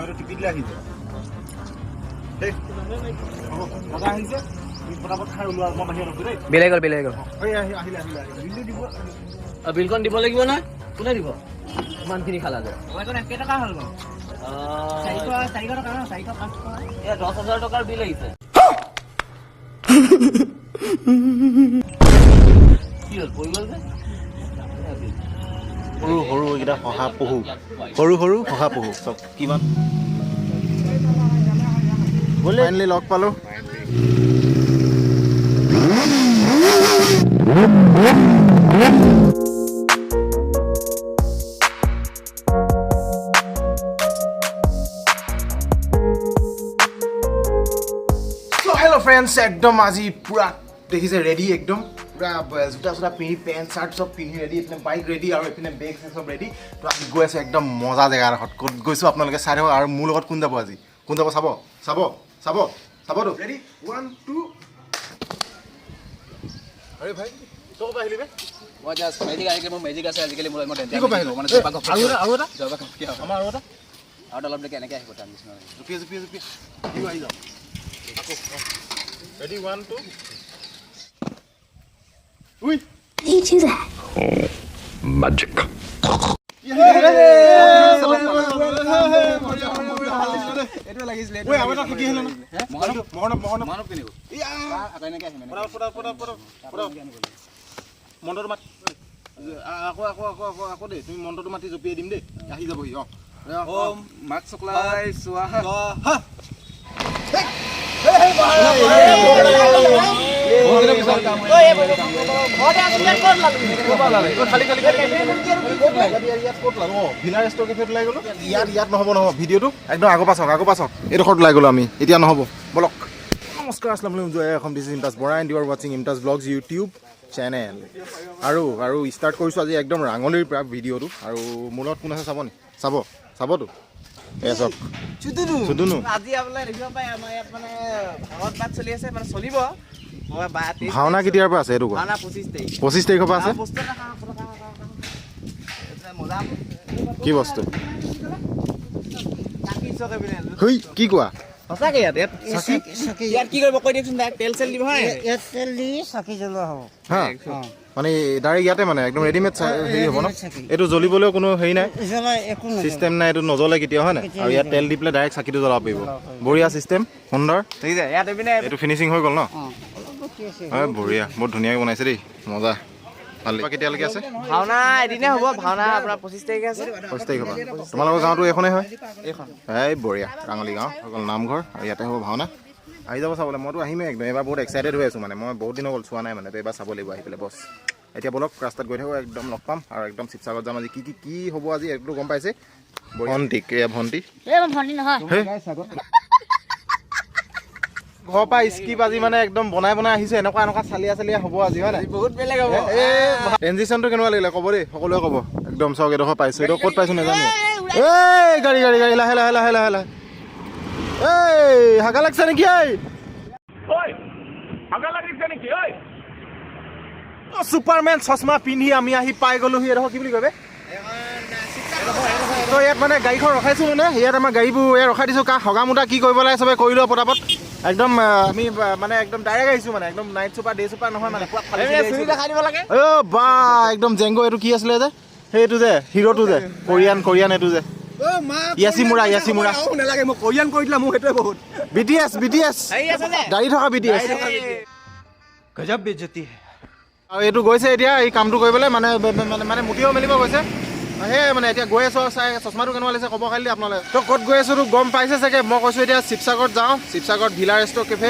এইটো টিপি দিলে আহিছে দেই দাদা আহিছে ফটাফট খাই ওলোৱা মই বাহিৰত আছো দেই বেলেগ গ'ল আহিলে বিলটো দিব বিলখন দিব লাগিব নহয় কোনে দিব ইমানখিনি খালা যে কেইটকা হ'ল বাৰু 400 টকা ন 400 500 এ 10,000 টকাৰ বিল আহিছে কি হ'ল পৰি গ'ল যে সৰু এইকেইটা শহাপহু চব কিমান ফাইনেলি লগ পালো हेलो फ्रेंड्स एकदम आज पूरा देखिए रेडी एकदम पूरा जूता चूता पिंधि पेंट शार्ट सब पिंधि रेडी इतने बाइक रेडी और इतने बैग सब रेडी तो आज गई आছো एकदम मजा जगह कत गई आपलोके चाइ और मोर लगत कोन যাব আজি कोन যাব চাব চাব চাব চাব তো रेडी 1 2 अरे भाई तो कब আহিলি বে মই জাস্ট মেজিক আইকে মই মেজিক আছে আজিকালি মই টেনচন মানে আৰু এটা যাবা কি আমাৰ আৰু এটা অলপ দেখে এনেকৈ আহিব টাইম নিচিনা জুপিয়া কি আহি যাও Ready 1 2 Uy You do that Magic এটো লাগিছিলে ওই আমাৰ কি হলো না মহন কিনিব ইয়া আটাইনে কে আহিম পড়া মন্ডৰ মাত আকৌ দে তুমি মন্ডৰটো মাতি জপিয়ে দিম দে আহি যাব হি ওম মাক চকলাই সুৱাহা ভিডিঅ'টো একদম আগৰ পাছক এইডোখৰত ওলাই গ'লো আমি এতিয়া নহ'ব বলক নমস্কাৰ আসসালামু আলাইকুম জয় Assam this is Imtaz Bora and you are ৱাচিং ইমতাজ ব্লগছ ইউটিউব চেনেল আৰু ষ্টাৰ্ট কৰিছোঁ আজি একদম ৰাঙলিৰ পৰা ভিডিঅ'টো আৰু মোৰ লগত কোন আছে চাবতো এসক সুদুনু আজি আপোনালোকে দেখিব পাই আমাৰ ইয়াত মানে ভাগত বাত চলি আছে মানে চলিব মই বাত ভাওনা কেতিয়াৰ পৰা আছে এইটো ভাওনা 25 তাৰিখৰ পৰা আছে মজা কি বস্তু কাকি চকে বিনে হই কি কোৱা সঁচাকে ইয়াত ইয়াত কি কৰিব কৈ দিয়কচোন তেল চেল দিব হয় ইয়াত তেল দি চাকি জ্বলোৱা হ'ব হা মানে ডাইৰেক্ট ইয়াতে মানে একদম ৰেডিমেড হেৰি হ'ব ন এইটো জ্বলিবলৈও কোনো হেৰি নাই চিষ্টেম নাই এইটো নজ্বলে কেতিয়াও হয় নাই আৰু ইয়াত তেল দি পেলাই ডাইৰেক্ট চাকিটো জ্বলাব পাৰিব বঢ়িয়া চিষ্টেম সুন্দৰ ঠিক আছে ইয়াত এপিনে এইটো ফিনিচিং হৈ গ'ল ন হয় বঢ়িয়া বহুত ধুনীয়াকৈ বনাইছে দেই মজা ভালে কেতিয়ালৈকে আছে ভাওনা এদিনে হ'ব ভাওনা আপোনাৰ 25 তাৰিখে আছে 25 তাৰিখ হ'ব তোমালোকৰ গাঁৱটো এখনেই হয় এইখন এই বঢ়িয়া ৰাঙলী গাঁও অকল নামঘৰ আৰু ইয়াতে হ'ব ভাওনা আহি যাব চাবলৈ মইতো আহিমেই একদম এবাৰ বহুত এক্সাইটেড হৈ আছোঁ মানে মই বহুত দিন হ'ল চোৱা নাই মানে তো এবাৰ চাব লাগিব আহি পেলাই বছ এতিয়া বলক ৰাস্তাত গৈ থাকোঁ একদম লগ পাম আৰু একদম শিৱসাগৰত যাম আজি কি হ'ব আজি একদম গম পাইছে ভণ্টি নহয় ঘৰৰ পৰা স্কিপ আজি মানে একদম বনাই আহিছে এনেকুৱা চালিয়া হ'ব আজি হয় নাই বহুত বেলেগ হ'ব ট্ৰেনজিশ্যনটো কেনেকুৱা লাগিলে ক'ব দেই সকলোৱে ক'ব একদম চাওক এডোখৰ পাইছোঁ এইটো ক'ত পাইছোঁ নাজানো এই গাড়ী লাহে এই হাগা লাগছে নেকি ছুপাৰমেন চশমা পিন্ধি আমি আহি পাই গ'লোহি এডোখৰ কি বুলি কয় তো ইয়াত মানে গাড়ীখন ৰখাইছোঁ মানে ইয়াত আমাৰ গাড়ীবোৰ ইয়াত ৰখাই দিছোঁ সগামোটা কি কৰিব লাগে চবে কৰি লোৱা পটাপট একদম আমি মানে একদম ডাইৰেক্ট আহিছোঁ মানে একদম নাইট চুপাৰ ডে চুপাৰ নহয় মানে অ' বা একদম জেংগো এইটো কি আছিলে যে সেইটো যে হিৰোটো যে কোৰিয়ান এইটো যে ইয়াচিমুৰা নালাগে মই কোৰিয়ান কৰি দিলা মোৰ সেইটোৱে বহুত BTS গাড়ী থকা BTS গজব বেজতি আৰু এইটো গৈছে এতিয়া এই কামটো কৰিবলৈ মানে মুঠিও মেলিব গৈছে সেই মানে এতিয়া গৈ আছোঁ চাই চশমাটো কেনেকুৱা লাগিছে ক'ব খালি আপোনালোকে তো ক'ত গৈ আছোঁ গম পাইছে চাগে মই কৈছোঁ এতিয়া শিৱসাগৰত যাওঁ শিৱসাগৰত ভিলা ৰেষ্ট্ৰ কেফে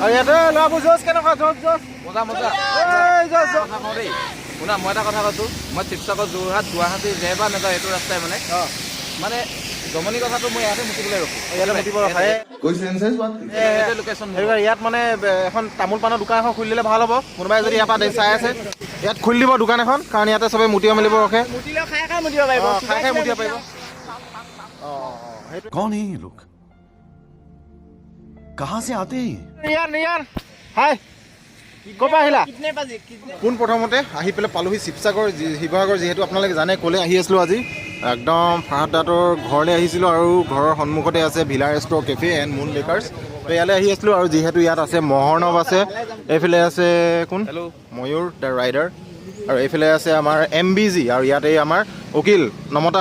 আৰু ইয়াতে ল'ৰাবোৰ জজ কেনেকুৱা জজ মজা শুনা মই এটা কথা কৈছোঁ মই শিৱসাগৰ যোৰহাট গুৱাহাটী যেবা নাযাওঁ এইটো ৰাস্তাই মানে জমনি কথাটো মই ইয়াতে মুতিবলৈ ৰখোঁ ইয়াতে মুতিব ৰখায় ইয়াত মানে এখন তামোল পাণৰ দোকান এখন খুলি দিলে ভাল হ'ব কোনোবাই যদি ইয়াৰ পৰা চাই আছে ইয়াত খুলি দিব দোকান এখন কাৰণ ইয়াতে চবে মুতিব মেলিব ৰখে খাই মুতিব পাৰিব कौन है ये लोग कहां से आते हैं नियान हाय ক'ৰ পৰা আহিলা পোন প্ৰথমতে আহি পেলাই পালোহি শিৱসাগৰ শিৱসাগৰ যিহেতু আপোনালোকে জানে ক'লে আহি আছিলোঁ আজি একদম ফাহাদ দাঁতৰ ঘৰলৈ আহিছিলোঁ আৰু ঘৰৰ সন্মুখতে আছে villa restro cafe and moon bakers তো ইয়ালৈ আহি আছিলোঁ আৰু যিহেতু ইয়াত আছে মহৰ্ণৱ আছে এইফালে আছে কোন ময়ূৰ দ্য ৰাইডাৰ আৰু এইফালে আছে আমাৰ MBG আৰু ইয়াতে আমাৰ উকিল নমতা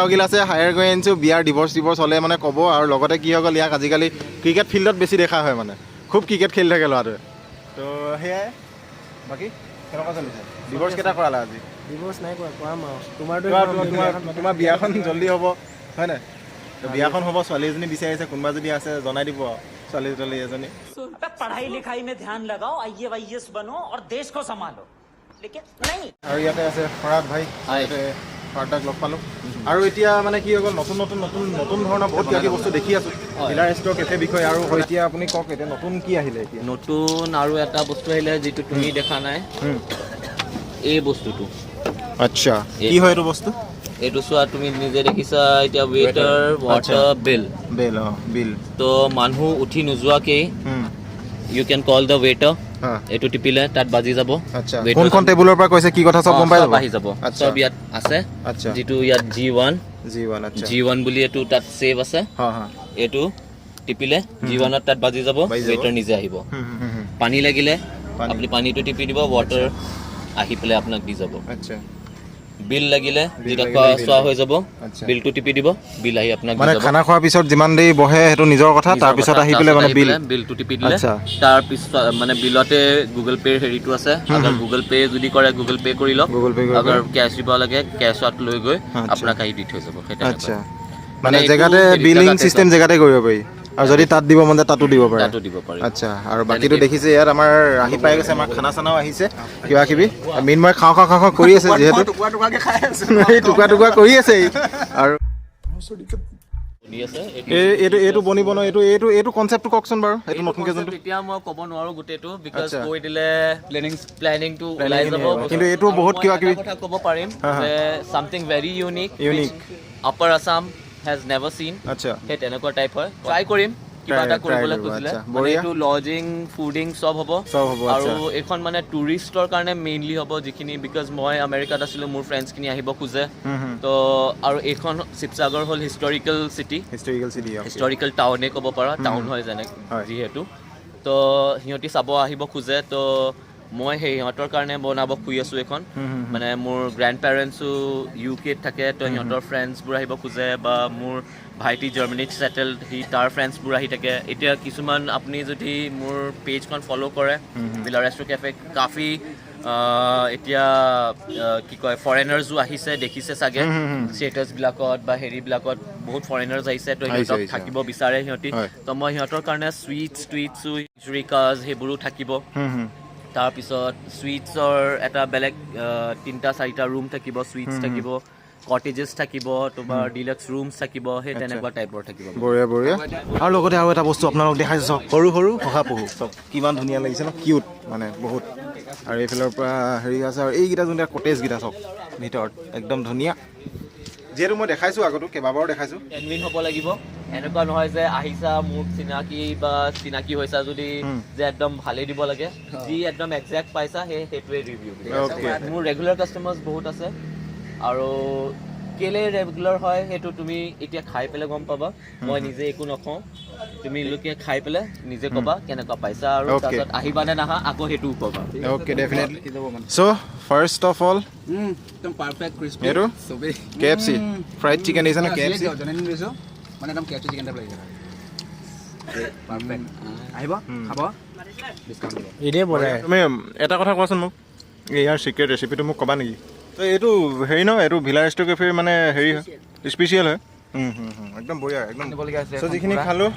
উকিল আছে হায়াৰ কৰি আনিছোঁ বিয়াৰ ডিভৰ্চ হ'লে মানে ক'ব আৰু লগতে কি হৈ গ'ল ইয়াক আজিকালি ক্ৰিকেট ফিল্ডত বেছি দেখা হয় মানে খুব ক্ৰিকেট খেলি থাকে ল'ৰাটোৱে তো সেয়াই বাকী কেনেকুৱা চলিছে ডিভৰ্চ কেইটা কৰালা আজি ডিভৰ্চ নাই কৰা কৰাম আৰু তোমাৰ বিয়াখন জল্দি হ'ব হয় নাই বিয়াখন হ'ব ছোৱালী এজনী বিচাৰিছে কোনোবা যদি আছে জনাই দিব ছোৱালী এজনী पढ़ाई लिखाई में ध्यान लगाओ IAS बनो और देश को संभालो लेकिन नहीं আৰু ইয়াতে আছে ফৰাদ ভাই ইয়াতে ফৰাদাক লগ পালোঁ আৰু এতিয়া মানে কি হৈ গ'ল নতুন ধৰণৰ বহুত কিবা কিবি বস্তু দেখি আছোঁ ভিলা ৰেষ্ট্ৰ কেফে বিষয়ে আৰু এতিয়া আপুনি কওক এতিয়া নতুন কি আহিলে এতিয়া নতুন আৰু এটা বস্তু আহিলে যিটো তুমি দেখা নাই এই বস্তুটো আচ্ছা কি হয় এইটো বস্তু এইটো চোৱা তুমি নিজে দেখিছা এতিয়া ৱেটাৰ ৱাটাৰ বিল তো মানুহ উঠি নোযোৱাকেই you can call the waiter এইটো টিপিলে তাত বাজি যাব আচ্ছা কোনখন টেবুলৰ পৰা কৈছে কি কথা চব গম পাই যাব আহি যাব সব ইয়াত আছে আচ্ছা যিটো ইয়াত G1 আচ্ছা G1 বুলি এইটো তাত সেভ আছে এইটো টিপিলে G1 তাত বাজি যাব ৱেটাৰ নিজে আহিব পানী লাগিলে আপুনি পানীটো টিপি দিব ৱাটাৰ আহি পেলাই আপোনাক দি যাব আচ্ছা বিল লাগিলে যেটা চোৱা হৈ যাব বিলটো টিপি দিব বিল আহি আপোনাক মানে খানা খোৱাৰ পিছত যিমান দেৰি বহে সেইটো নিজৰ কথা তাৰ পিছত আহি পেলাই মানে বিলটো টিপি দিলে তাৰ পিছত মানে বিলতে গুগল পে হেৰিটো আছে আगर গুগল পে যদি কৰে গুগল পে কৰি লওক আगर কেছ দিব লাগে কেছত লৈ গৈ আপোনাক আহি দি থৈ যাব সেইটো আচ্ছা মানে জেগাতে বিলিং সিস্টেম জেগাতে কৰিব পাৰি আৰু যদি তাত দিব মন যায় তাতো দিব পাৰে আচ্ছা আৰু বাকিটো দেখিছে ইয়াত আমাৰ আহি পাই গৈছে আমাৰ খানা চানাও আহিছে কিবা কিবি মিনময় খাওঁ কৰি আছে যিহেতু টুকুৰা কৰি আছে আৰু এইটো বনিব ন এইটো কনচেপ্টটো কওকচোন বাৰু এইটো নতুনকৈ যোনটো এতিয়া মই ক'ব নোৱাৰো গোটেইটো বিকজ কৈ দিলে প্লেনিংটো ওলাই যাব কিন্তু এইটো বহুত কিবা কিবি কথা ক'ব পাৰিম যে something very unique upper Assam has never seen আচ্ছা হে তেনেকুৱা টাইপ হয় ট্ৰাই কৰিম কিবা এটা কৰিবলৈ খুজিলে মানে এইটো লজিং ফুডিং সব হ'ব আৰু এখন মানে টুৰিষ্টৰ কাৰণে মেইনলি হ'ব যিখিনি বিকজ মই আমেৰিকাত আছিলোঁ মোৰ ফ্ৰেণ্ডছখিনি আহিব খোজে তো আৰু এইখন শিৱসাগৰ হ'ল হিষ্টৰিকেল টাউনে ক'ব পাৰা টাউন হয় যেনে যিহেতু তো সিহঁতি চাব আহিব খোজে তো মই সিহঁতৰ কাৰণে বনাব খুজি আছোঁ এখন মানে মোৰ গ্ৰেণ্ড পেৰেণ্টছো UKত থাকে তো সিহঁতৰ ফ্ৰেণ্ডছবোৰ আহিব খোজে বা মোৰ ভাইটি জাৰ্মানীত ছেটেলড তাৰ ফ্ৰেণ্ডছবোৰ আহি থাকে এতিয়া কিছুমান আপুনি যদি মোৰ পেজখন ফ'ল' কৰে ভিলা ৰেষ্ট্ৰ কেফে কাফি এতিয়া কি কয় ফৰেনাৰ্ছো আহিছে দেখিছে চাগে ষ্টেটাছবিলাকত বা হেৰিবিলাকত বহুত ফৰেনাৰ্ছ আহিছে তো সিহঁতক থাকিব বিচাৰে সিহঁতি তো মই সিহঁতৰ কাৰণে টুইটছো ৰিকাজ সেইবোৰো থাকিব তাৰপিছত সুইটছৰ এটা বেলেগ 3-4টা ৰুম থাকিব সুইটছ থাকিব কটেজেছ থাকিব তোমাৰ ডিলাক্স ৰুমছ থাকিব সেই তেনেকুৱা টাইপৰ থাকিব বঢ়িয়া আৰু লগতে আৰু এটা বস্তু আপোনালোক দেখাইছে চব সৰু শহাপহু চব কিমান ধুনীয়া লাগিছে ন কিউট মানে বহুত আৰু এইফালৰ পৰা হেৰি আছে আৰু এইকেইটা যোনকেইটা কটেজকেইটা চব ভিতৰত একদম ধুনীয়া যিহেতু মই দেখাইছোঁ আগতো কেইবাবাৰো দেখাইছোঁ জেনুইন হ'ব লাগিব এনেকুৱা নহয় যে আহিছা মোক চিনাকি হৈছা যদি যে একদম ভালেই দিব লাগে যি একদম একজেক্ট পাইছা সেইটোৱে ৰিভিউ মোৰ ৰেগুলাৰ কাষ্টমাৰ্ছ বহুত আছে আৰু কেলে ৰেগুলাৰ হয় সেইটো তুমি এতিয়া খাই পেলাই গম পাবা মই নিজে একো নকওঁ তুমি লোকে খাই পেলাই নিজে ক'বা কেনেকুৱা পাইছা আৰু তাৰপিছত আহিবা নে নাহা আকৌ সেইটোও ক'বা okay definitely so' first of all একদম পাৰফেক্ট ক্ৰিস্পি এইটো সবেই KFC ফ্ৰাইড চিকেন দিছে না KFC জনেন দিছো মানে একদম KFC চিকেন টাইপ লাগিছে পাৰফেক্ট আহিব খাব ডিসকাউন্ট দিব ইদে বঢ়াই তুমি এটা কথা কোৱাচোন মোক ইয়াৰ সিক্ৰেট ৰেচিপিটো মোক ক'বা নেকি তো এইটো হেৰি ন এইটো ভিলা ৰেষ্ট্ৰ কেফেৰ মানে হেৰি হয় স্পেচিয়েল হয় একদম বঢ়িয়া একদম চ' যিখিনি খালোঁ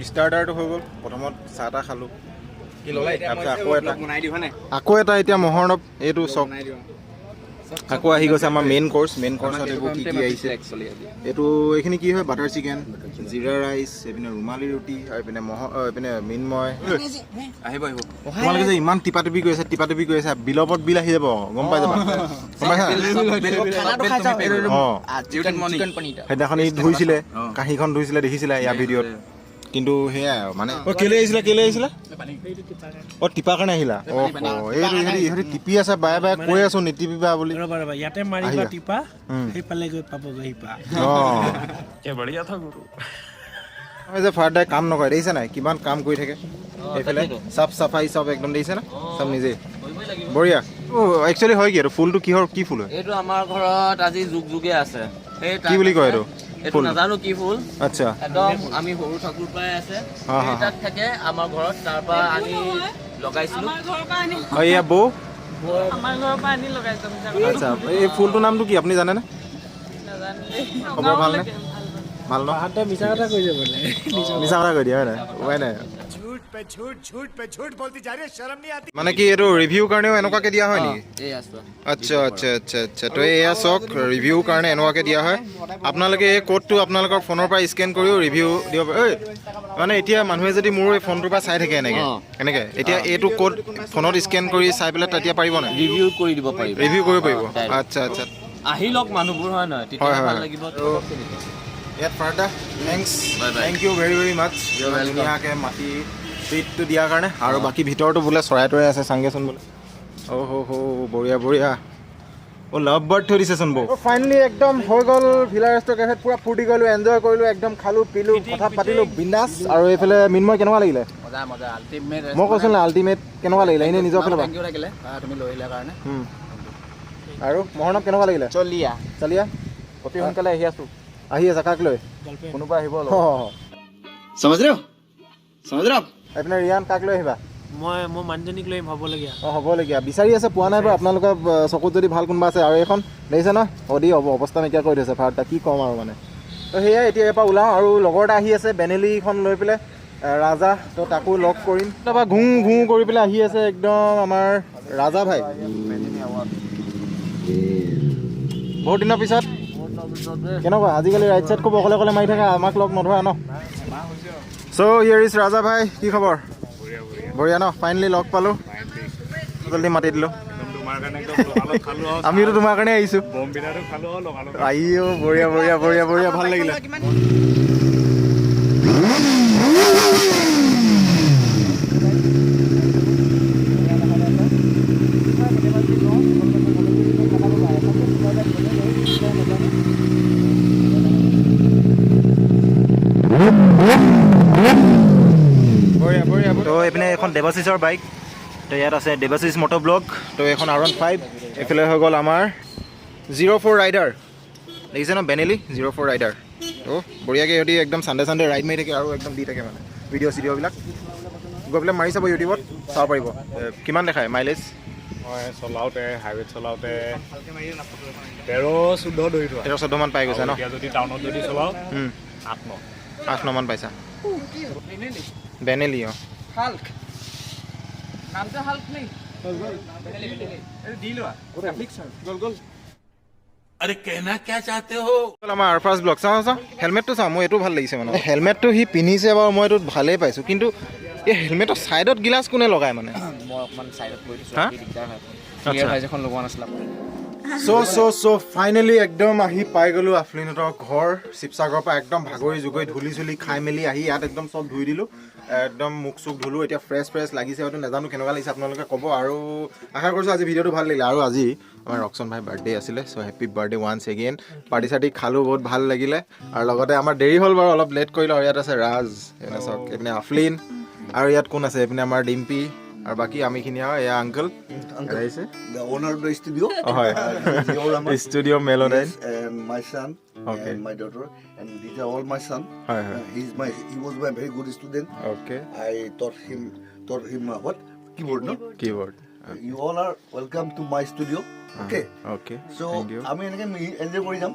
ষ্টাৰ্টাৰটো হৈ গ'ল প্ৰথমত চাহ তাহ খালোঁ আকৌ এটা এতিয়া মহৰ্ণৱ এইটো চক আকৌ আহি গৈছে আমাৰ মেইন কৰ্চত এইবোৰ কি আহিছে এইটো এইখিনি কি হয় বাটাৰ চিকেন জিৰা ৰাইচ এইপিনে ৰুমালী ৰুটি আৰু এইপিনে মিনময় আহিব তোমালোকে যে ইমান টিপাটিপি কৰি আছে বিলপত বিল আহি যাব গম পাই যাবা সেইদিনাখন ই ধুইছিলে কাঁহীখন ধুইছিলে দেখিছিলে ইয়াৰ ভিডিঅ'ত কিন্তু সেয়াই মানে কেলে আহিছিলা অ টিপা কাৰণে আহিলা এই টিপি আছে বাৰে বাৰে কৈ আছো নিটিপিবা বুলি ইয়াতে মাৰিবা টিপা সেইফালে গৈ পাবগৈ হিপা বঢ়িয়া থা গুৰু যে ফাদাৰ কাম নকৰে দেখিছে নাই কিমান কাম কৰি থাকে এইফালে চাফ চাফাই চব একদম দেখিছে না চব নিজে বঢ়িয়া একচুৱেলি হয় কি আৰু ফুলটো কি ফুল হয় এইটো আমাৰ ঘৰত আজি যুগে আছে কি বুলি কয় এইটো এইটো নাজানো কি ফুল আচ্ছা একদম আমি সৰু ঠাকুৰ পৰাই আছে তাত থাকে আমাৰ ঘৰত তাৰ পৰা আনি লগাইছিলো এয়া বৌ আমাৰ ঘৰৰ পৰা আনি লগাইছো আচ্ছা এই ফুলটোৰ নামটো কি আপুনি জানেনে খবৰ ভালনে ভাল ন মিছা কথা কৈ যাব বোলে মিছা কথা কৈ দিয়া হয় নাই উপায় নাই মানে কি এইটো ৰিভিউ কাৰণেও এনেকুৱাকে দিয়া হয় নেকি আচ্ছা আচ্ছা আচ্ছা আচ্ছা তো এয়া চাওক ৰিভিউ কাৰণে এনেকুৱাকে দিয়া হয় আপোনালোকে এই কোডটো আপোনালোকৰ ফোনৰ পৰা স্কেন কৰিও ৰিভিউ দিব পাৰে মানে এতিয়া মানুহে যদি মোৰ এই ফোনটোৰ পৰা চাই থাকে এনেকে এতিয়া এইটো কোড ফোনত স্কেন কৰি চাই পেলাই তেতিয়া পাৰিব নাই ৰিভিউ কৰি দিব পাৰিব ৰিভিউ কৰিব পাৰিব আচ্ছা আচ্ছা আহি লওক মানুহবোৰ হয় নহয় তেতিয়া ভাল লাগিব ইয়াত ফাৰ্দা থেংক ইউ ভেৰি ভেৰি মাছ ধুনীয়াকৈ মাটি ট্ৰিটটো দিয়াৰ কাৰণে আৰু বাকী ভিতৰতো বোলে চৰাই তৰাই আছে চাংগেচোন বোলে অ' বঢ়িয়া বঢ়িয়া লাভ বাৰ্ড থৈ দিছেচোন বৌ ফাইনেলি একদম হৈ গ'ল ভিলা ৰেষ্ট্ৰ কেফেত পুৰা ফূৰ্তি কৰিলোঁ এনজয় কৰিলোঁ একদম খালোঁ পিলোঁ কথা পাতিলোঁ বিন্দাছ আৰু এইফালে মিন্ময় কেনেকুৱা লাগিলে মই কৈছোঁ না আল্টিমেট কেনেকুৱা লাগিলে এনেই নিজৰ ফালৰ পৰা তুমি লৈ আহিলা কাৰণে আৰু মহৰণক কেনেকুৱা লাগিলে চলিয়া অতি সোনকালে আহি আছে কাক লৈ কোনোবা আহিব আপোনাৰ ৰিয়ান কাক লৈ আহিবা মই মানুহজনীক লৈ হ'বলগীয়া বিচাৰি আছে পোৱা নাই বাৰু আপোনালোকৰ চকুত যদি ভাল কোনোবা আছে আৰু এইখন দেখিছে ন অৱস্থা নাইকিয়া কৰি থৈছে ভাৰতটা কি ক'ম আৰু মানে তো সেয়াই এতিয়া ইয়াৰ পৰা ওলাওঁ আৰু লগৰ এটা আহি আছে বেনেলিখন লৈ পেলাই ৰাজা তো তাকো লগ কৰিম তাৰপৰা ঘূ কৰি পেলাই আহি আছে একদম আমাৰ ৰাজা ভাই বহুত দিনৰ পিছত কেনেকুৱা আজিকালি ৰাইট চাইড খুব অকলে মাৰি থাকে আমাক লগ নধৰা ন চ' হিয়াৰ ইজ ৰাজা ভাই কি খবৰ বঢ়িয়া ন ফাইনেলি লগ পালোঁ জলদি মাতি দিলোঁ আমিতো তোমাৰ কাৰণে আহিছোঁ আহিও বঢ়িয়া ভাল লাগিলে তো এইপিনে এখন দেৱাশিষৰ বাইক তো ইয়াত আছে দেৱাশিষ মটোব্লগ তো এখন R15 এইফালে হৈ গ'ল আমাৰ 04 ৰাইডাৰ দেখিছে ন বেনেলি 04 ৰাইডাৰ তো বঢ়িয়াকৈ সিহঁতি একদম চানডে ৰাইড মাৰি থাকে আৰু একদম দি থাকে মানে ভিডিঅ'বিলাক গৈ পেলাই মাৰি চাব ইউটিউবত চাব পাৰিব কিমান দেখায় মাইলেজ মই চলাওঁতে হাইৱেত চলাওঁতে 13-14 মান পাই গৈছে ন যদি টাউনত যদি চলাওঁ 8-9 মান পাইছা বেনেলি হাল্ক নামটো হাল্ক নেই গল अरे कहना क्या चाहते हो আমাৰ আৰফাজ ব্লগ চাওঁ হেলমেটটো চাওঁ মই এইটো ভাল লাগিছে মানে হেলমেটটো সি পিন্ধিছে বাৰু মই এইটো ভালেই পাইছোঁ কিন্তু এই হেলমেটৰ ছাইডত গিলাচ কোনে লগায় মানে মই অকণমান ছাইডত কৰি দিছোঁ দিগদাৰ হয় আচ্ছা ভাই এখন লগোৱা নাছিলা চ' ফাইনেলি একদম আহি পাই গ'লোঁ আফলিনহঁতৰ ঘৰ শিৱসাগৰৰ পৰা একদম ভাগৰি জুগৰি ধূলি চুলি খাই মেলি আহি ইয়াত একদম চব ধুই দিলোঁ একদম মুখ চুখ ধুলোঁ এতিয়া ফ্ৰেছ লাগিছে হয়তো নাজানো কেনেকুৱা লাগিছে আপোনালোকে ক'ব আৰু আশা কৰিছোঁ আজি ভিডিঅ'টো ভাল লাগিলে আৰু আজি আমাৰ ৰকচন ভাই বাৰ্থডে আছিলে so' happy birthday once again party চাৰ্টি খালোঁ বহুত ভাল লাগিলে আৰু লগতে আমাৰ দেৰি হ'ল বাৰু অলপ লেট কৰিলোঁ আৰু ইয়াত আছে ৰাজ এনে চাওক এইপিনে আফলিন আৰু ইয়াত কোন আছে এইপিনে আমাৰ ডিম্পি আৰু বাকী আমিখিনি আৰু এয়া আংকল আহিছে owner of the studio. হয় studio' মেলোডাইন And my son and my daughter, and these are all my son. He was my very good student. Okay. I taught him what keyboard, no? Keyboard. You all are welcome to my studio. Okay. Okay. So আমি এনেকৈ enjoy কৰি যাম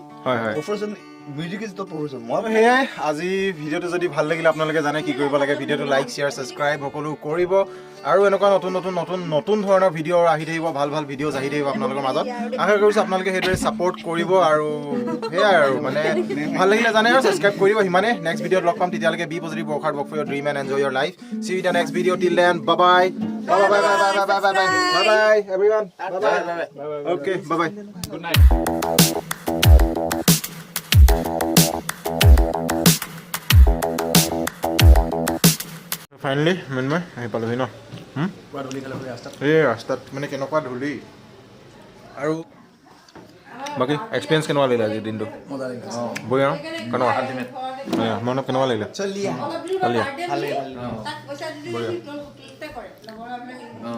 profession music is the profession মই সেয়াই আজি ভিডিঅ'টো যদি ভাল লাগিলে আপোনালোকে জানে কি কৰিব লাগে ভিডিঅ'টো লাইক শ্বেয়াৰ ছাবস্ক্ৰাইব সকলো কৰিব আৰু এনেকুৱা নতুন ধৰণৰ ভিডিঅ' আহি থাকিব ভাল ভিডিঅ'জ আহি থাকিব আপোনালোকৰ মাজত আশা কৰিছোঁ আপোনালোকে সেইদৰে ছাপোৰ্ট কৰিব আৰু সেয়াই আৰু মানে ভাল লাগিলে জানে আৰু ছাবস্ক্ৰাইব কৰিব সিমানে নেক্সট ভিডিঅ'ত লগ পাম তেতিয়ালৈকে be positive work hard work for your dream and enjoy your life see you in the next video' till then bye everyone bye okay bye good night finally মেনমে আহি পালোহি ন এই ৰাস্তাত মানে কেনেকুৱা ধূলি আৰু বাকী এক্সপিৰিয়েঞ্চ কেনেকুৱা লাগিলে আজিৰ দিনটো বঢ়িয়া কেনেকুৱা মনত কেনেকুৱা লাগিলে চলিয়া